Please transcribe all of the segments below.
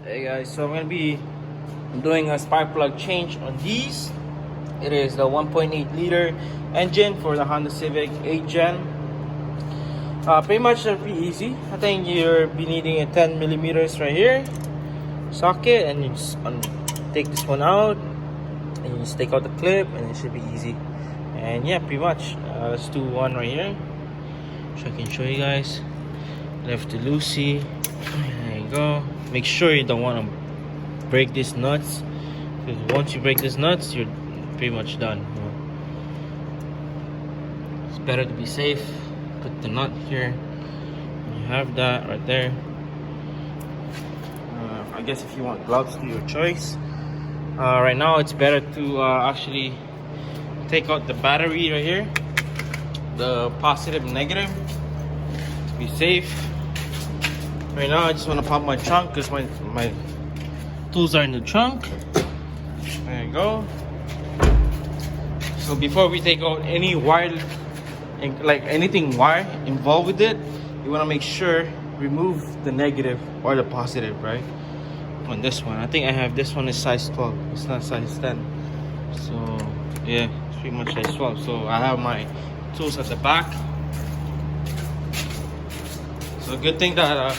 Hey guys, so I'm gonna be doing a spark plug change on these. It is the 1.8 liter engine for the Honda Civic 8 Gen. Pretty much pretty easy. I think you'll be needing a 10 millimeters right here socket, and you just take this one out, and you just take out the clip, and it should be easy. And yeah, pretty much. Let's do one right here, so I can show you guys. Left to loosey. There you go. Make sure you don't want to break these nuts, because once you break these nuts, you're pretty much done. It's better to be safe. Put the nut here. You have that right there. I guess if you want gloves, to your choice. Right now, it's better to actually take out the battery right here, the positive and negative, to be safe. Right now, I just want to pop my trunk because my tools are in the trunk. There you go. So before we take out any wire, like anything wire involved with it, you want to make sure remove the negative or the positive, right? On this one, I think I have this one is size 12. It's not size 10. So yeah, it's pretty much size 12. So I have my tools at the back. So good thing that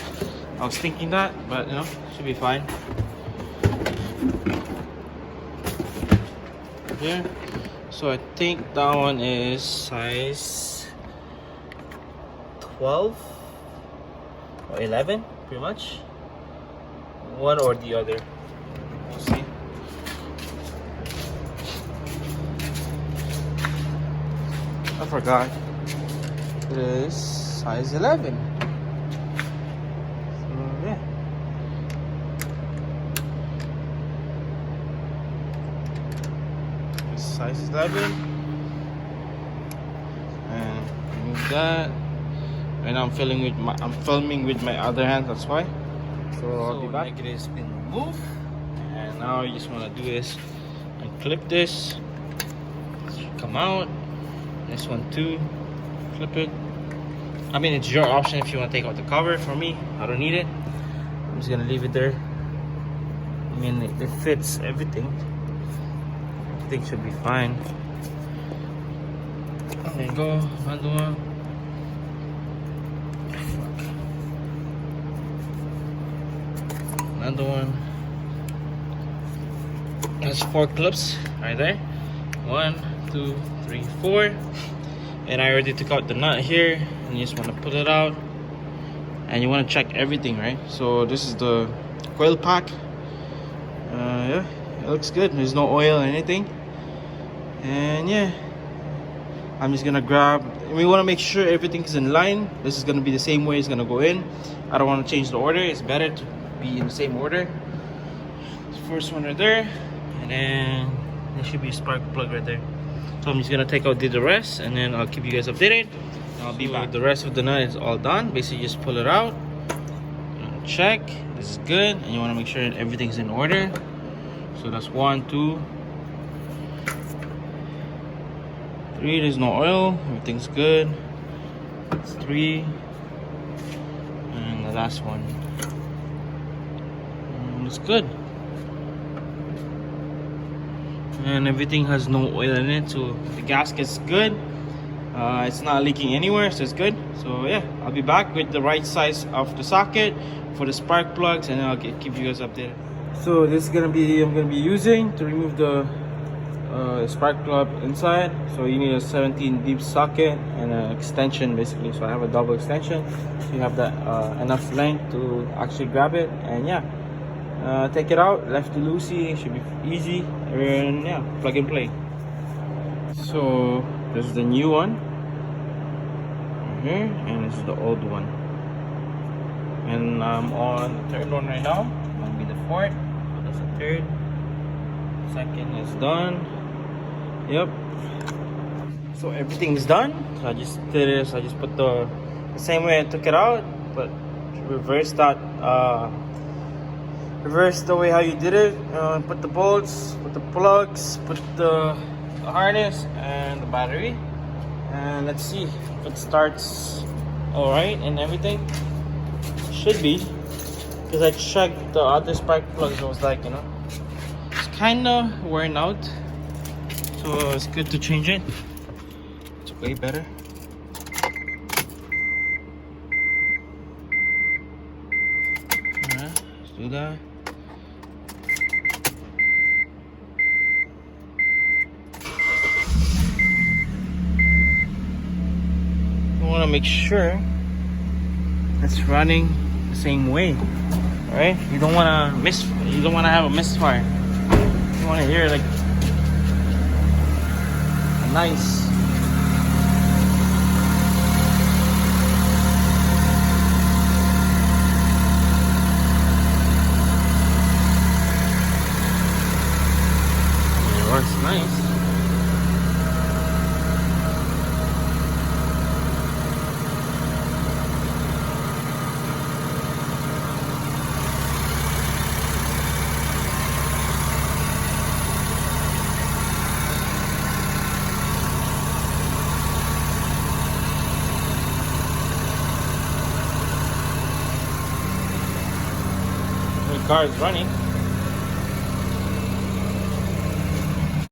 I was thinking that, but you know, should be fine. Here, so I think that one is size 12 or 11, pretty much. One or the other. We'll see. I forgot. It is size 11. Size 11, and remove that. And I'm filming with my other hand. That's why. So I'll be back. Negative has been removed, and now you just want to do this and clip this. Come out. This one too. Clip it. I mean, it's your option if you want to take out the cover. For me, I don't need it. I'm just gonna leave it there. I mean, it fits everything. I think should be fine. There you go, another one. Another one. That's 4 clips right there. 1, 2, 3, 4. And I already took out the nut here, and you just want to pull it out. And you want to check everything, right? So this is the coil pack. Yeah, it looks good. There's no oil or anything. And yeah, I'm just gonna grab. We want to make sure everything is in line. This is gonna be the same way it's gonna go in. I don't want to change the order. It's better to be in the same order. The first one right there, and then there should be a spark plug right there. So I'm just gonna take out the rest, and then I'll keep you guys updated. I'll be back. The rest of the nut is all done. Basically, just pull it out. Check. This is good, and you want to make sure that everything's in order. So that's 1, 2, 3. There's no oil. Everything's good. That's 3, and the last one. It's good. And everything has no oil in it, so the gasket's good. It's not leaking anywhere, so it's good. So yeah, I'll be back with the right size of the socket for the spark plugs, and I'll keep you guys updated. So this is I'm gonna be using to remove the spark plug inside. So you need a 17 deep socket and an extension, basically. So I have a double extension, so you have that enough length to actually grab it. And yeah, take it out, left to loosey, should be easy, and yeah, plug and play. So this is the new one right here, and this is the old one. And I'm on the third one right now. That'll be the fourth. So that's the third. Second is done. Yep. So everything's done. So I just did this. I just put the same way I took it out, but reverse that. Reverse the way how you did it. Put the bolts, put the plugs, put the harness and the battery. And let's see if it starts all right and everything. Should be. Because I checked the other spark plugs, it was like, you know, it's kind of worn out. So it's good to change it. It's way better. Alright, let's do that. You want to make sure it's running the same way. Alright? You don't want to have a misfire. You want to hear like a nice it works nice. The car is running.